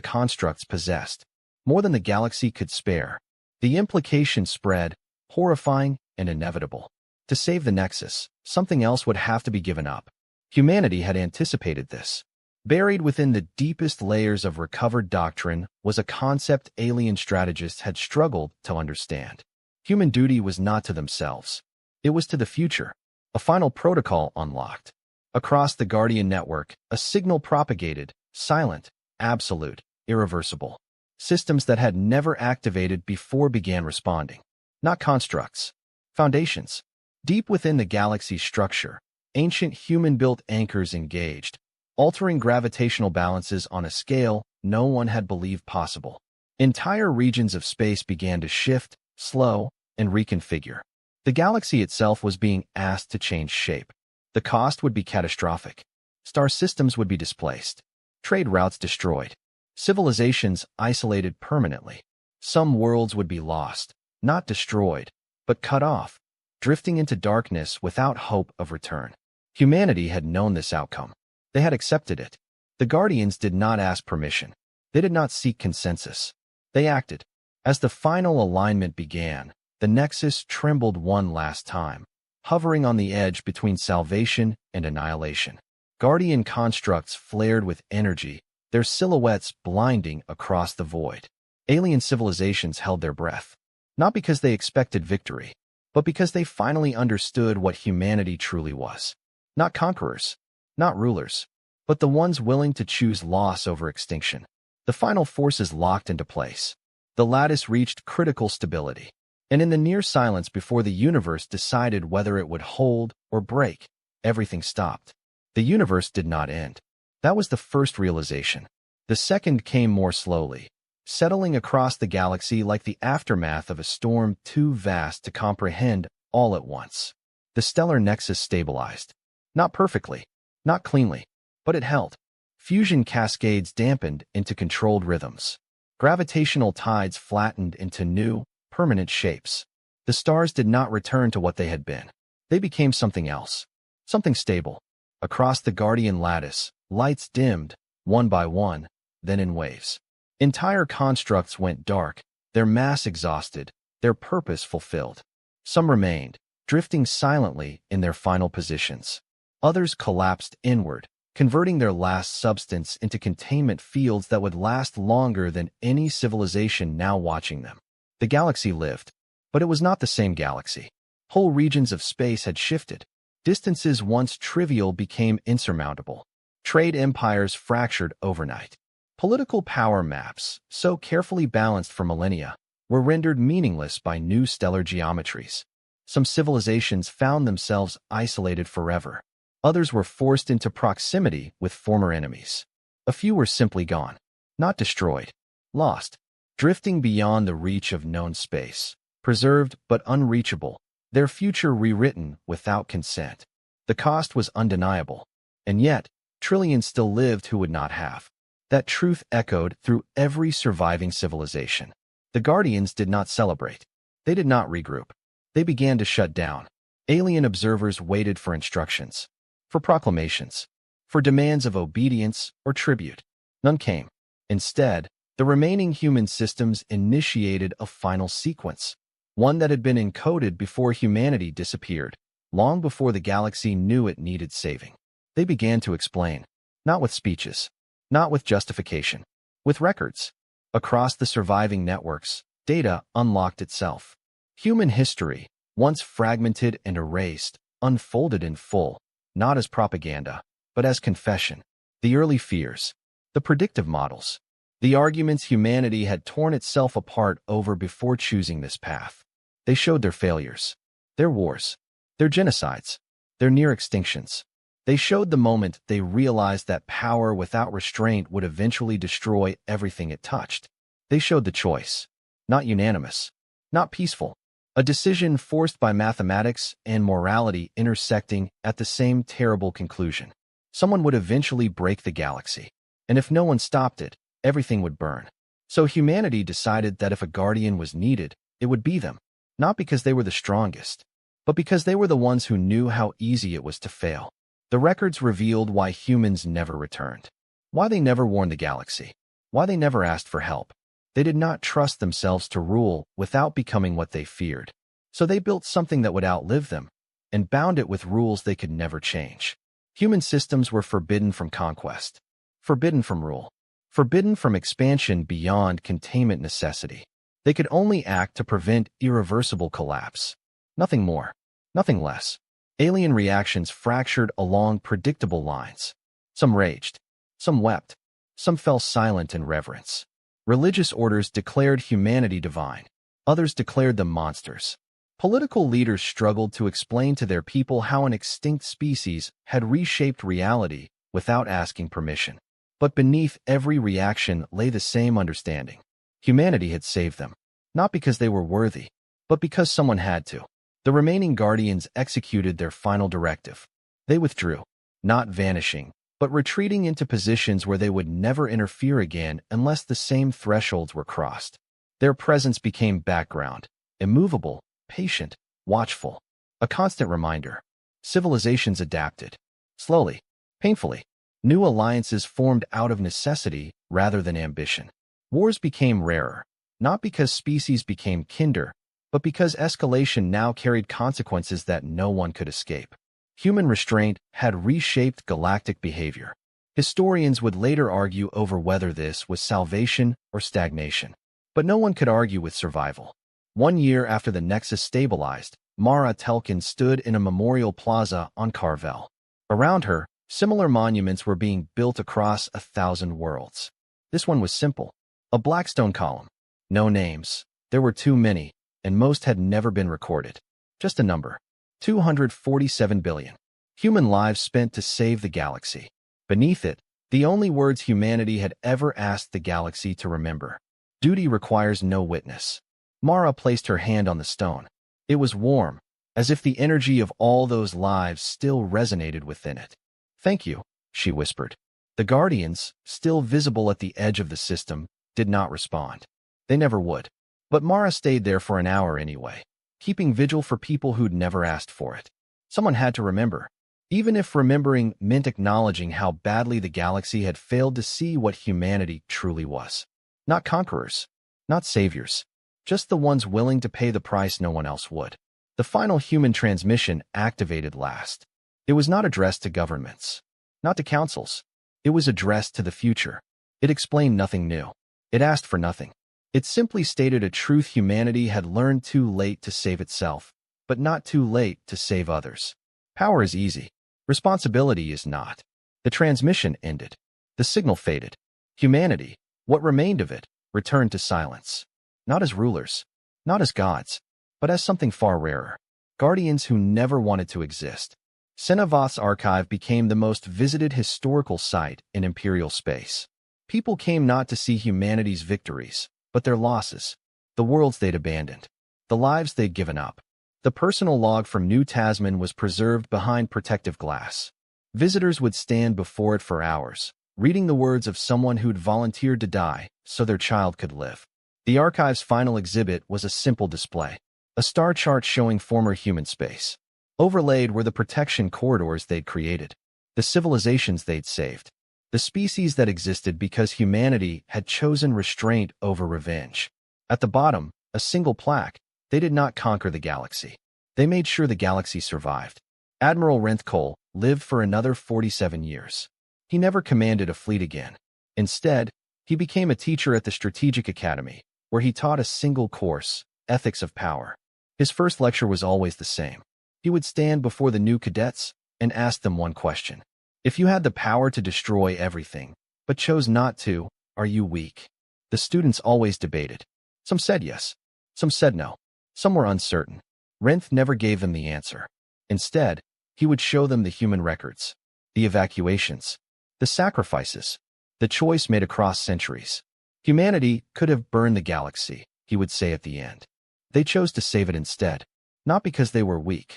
constructs possessed, more than the galaxy could spare. The implication spread, horrifying and inevitable. To save the Nexus, something else would have to be given up. Humanity had anticipated this. Buried within the deepest layers of recovered doctrine was a concept alien strategists had struggled to understand. Human duty was not to themselves. It was to the future. A final protocol unlocked. Across the Guardian network, a signal propagated, silent, absolute, irreversible. Systems that had never activated before began responding. Not constructs. Foundations. Deep within the galaxy's structure, ancient human-built anchors engaged, altering gravitational balances on a scale no one had believed possible. Entire regions of space began to shift, slow, and reconfigure. The galaxy itself was being asked to change shape. The cost would be catastrophic. Star systems would be displaced. Trade routes destroyed. Civilizations isolated permanently. Some worlds would be lost, not destroyed, but cut off, drifting into darkness without hope of return. Humanity had known this outcome. They had accepted it. The Guardians did not ask permission. They did not seek consensus. They acted. As the final alignment began, the Nexus trembled one last time, hovering on the edge between salvation and annihilation. Guardian constructs flared with energy, their silhouettes blinding across the void. Alien civilizations held their breath, not because they expected victory, but because they finally understood what humanity truly was. Not conquerors, not rulers, but the ones willing to choose loss over extinction. The final forces locked into place. The lattice reached critical stability, and in the near silence before the universe decided whether it would hold or break, everything stopped. The universe did not end. That was the first realization. The second came more slowly, settling across the galaxy like the aftermath of a storm too vast to comprehend all at once. The stellar nexus stabilized. Not perfectly, not cleanly, but it held. Fusion cascades dampened into controlled rhythms. Gravitational tides flattened into new, permanent shapes. The stars did not return to what they had been. They became something else, something stable. Across the Guardian lattice, lights dimmed, one by one, then in waves. Entire constructs went dark, their mass exhausted, their purpose fulfilled. Some remained, drifting silently in their final positions. Others collapsed inward, converting their last substance into containment fields that would last longer than any civilization now watching them. The galaxy lived, but it was not the same galaxy. Whole regions of space had shifted. Distances once trivial became insurmountable. Trade empires fractured overnight. Political power maps, so carefully balanced for millennia, were rendered meaningless by new stellar geometries. Some civilizations found themselves isolated forever. Others were forced into proximity with former enemies. A few were simply gone, not destroyed, lost, drifting beyond the reach of known space, preserved but unreachable, their future rewritten without consent. The cost was undeniable, and yet, trillions still lived who would not have. That truth echoed through every surviving civilization. The Guardians did not celebrate. They did not regroup. They began to shut down. Alien observers waited for instructions, for proclamations, for demands of obedience or tribute. None came. Instead, the remaining human systems initiated a final sequence, one that had been encoded before humanity disappeared, long before the galaxy knew it needed saving. They began to explain, not with speeches, not with justification, with records. Across the surviving networks, data unlocked itself. Human history, once fragmented and erased, unfolded in full, not as propaganda, but as confession. The early fears, the predictive models, the arguments humanity had torn itself apart over before choosing this path. They showed their failures, their wars, their genocides, their near extinctions. They showed the moment they realized that power without restraint would eventually destroy everything it touched. They showed the choice, not unanimous, not peaceful, a decision forced by mathematics and morality intersecting at the same terrible conclusion. Someone would eventually break the galaxy, and if no one stopped it, everything would burn. So humanity decided that if a guardian was needed, it would be them, not because they were the strongest, but because they were the ones who knew how easy it was to fail. The records revealed why humans never returned, why they never warned the galaxy, why they never asked for help. They did not trust themselves to rule without becoming what they feared. So they built something that would outlive them and bound it with rules they could never change. Human systems were forbidden from conquest, forbidden from rule, forbidden from expansion beyond containment necessity. They could only act to prevent irreversible collapse. Nothing more, nothing less. Alien reactions fractured along predictable lines. Some raged, some wept, some fell silent in reverence. Religious orders declared humanity divine. Others declared them monsters. Political leaders struggled to explain to their people how an extinct species had reshaped reality without asking permission. But beneath every reaction lay the same understanding. Humanity had saved them, not because they were worthy, but because someone had to. The remaining guardians executed their final directive. They withdrew, not vanishing, but retreating into positions where they would never interfere again unless the same thresholds were crossed. Their presence became background, immovable, patient, watchful, a constant reminder. Civilizations adapted. Slowly, painfully. New alliances formed out of necessity rather than ambition. Wars became rarer, not because species became kinder, but because escalation now carried consequences that no one could escape. Human restraint had reshaped galactic behavior. Historians would later argue over whether this was salvation or stagnation. But no one could argue with survival. 1 year after the Nexus stabilized, Mara Telkin stood in a memorial plaza on Carvel. Around her, similar monuments were being built across 1,000 worlds. This one was simple. A black stone column. No names. There were too many, and most had never been recorded. Just a number. 247 billion. Human lives spent to save the galaxy. Beneath it, the only words humanity had ever asked the galaxy to remember. Duty requires no witness. Mara placed her hand on the stone. It was warm, as if the energy of all those lives still resonated within it. "Thank you," she whispered. The Guardians, still visible at the edge of the system, did not respond. They never would. But Mara stayed there for an hour anyway, keeping vigil for people who'd never asked for it. Someone had to remember, even if remembering meant acknowledging how badly the galaxy had failed to see what humanity truly was. Not conquerors, not saviors, just the ones willing to pay the price no one else would. The final human transmission activated last. It was not addressed to governments, not to councils. It was addressed to the future. It explained nothing new. It asked for nothing. It simply stated a truth humanity had learned too late to save itself, but not too late to save others. Power is easy. Responsibility is not. The transmission ended. The signal faded. Humanity, what remained of it, returned to silence. Not as rulers, not as gods, but as something far rarer. Guardians who never wanted to exist. Senevoth's archive became the most visited historical site in Imperial space. People came not to see humanity's victories, but their losses, the worlds they'd abandoned, the lives they'd given up. The personal log from New Tasman was preserved behind protective glass. Visitors would stand before it for hours, reading the words of someone who'd volunteered to die so their child could live. The archive's final exhibit was a simple display, a star chart showing former human space. Overlaid were the protection corridors they'd created. the civilizations they'd saved, the species that existed because humanity had chosen restraint over revenge. At the bottom, a single plaque: they did not conquer the galaxy. They made sure the galaxy survived. Admiral Renthcole lived for another 47 years. He never commanded a fleet again. Instead, he became a teacher at the Strategic Academy, where he taught a single course: ethics of power. His first lecture was always the same. He would stand before the new cadets and ask them one question: if you had the power to destroy everything, but chose not to, are you weak? The students always debated. Some said yes. Some said no. Some were uncertain. Renth never gave them the answer. Instead, he would show them the human records, the evacuations, the sacrifices, the choice made across centuries. Humanity could have burned the galaxy, he would say at the end. They chose to save it instead, not because they were weak,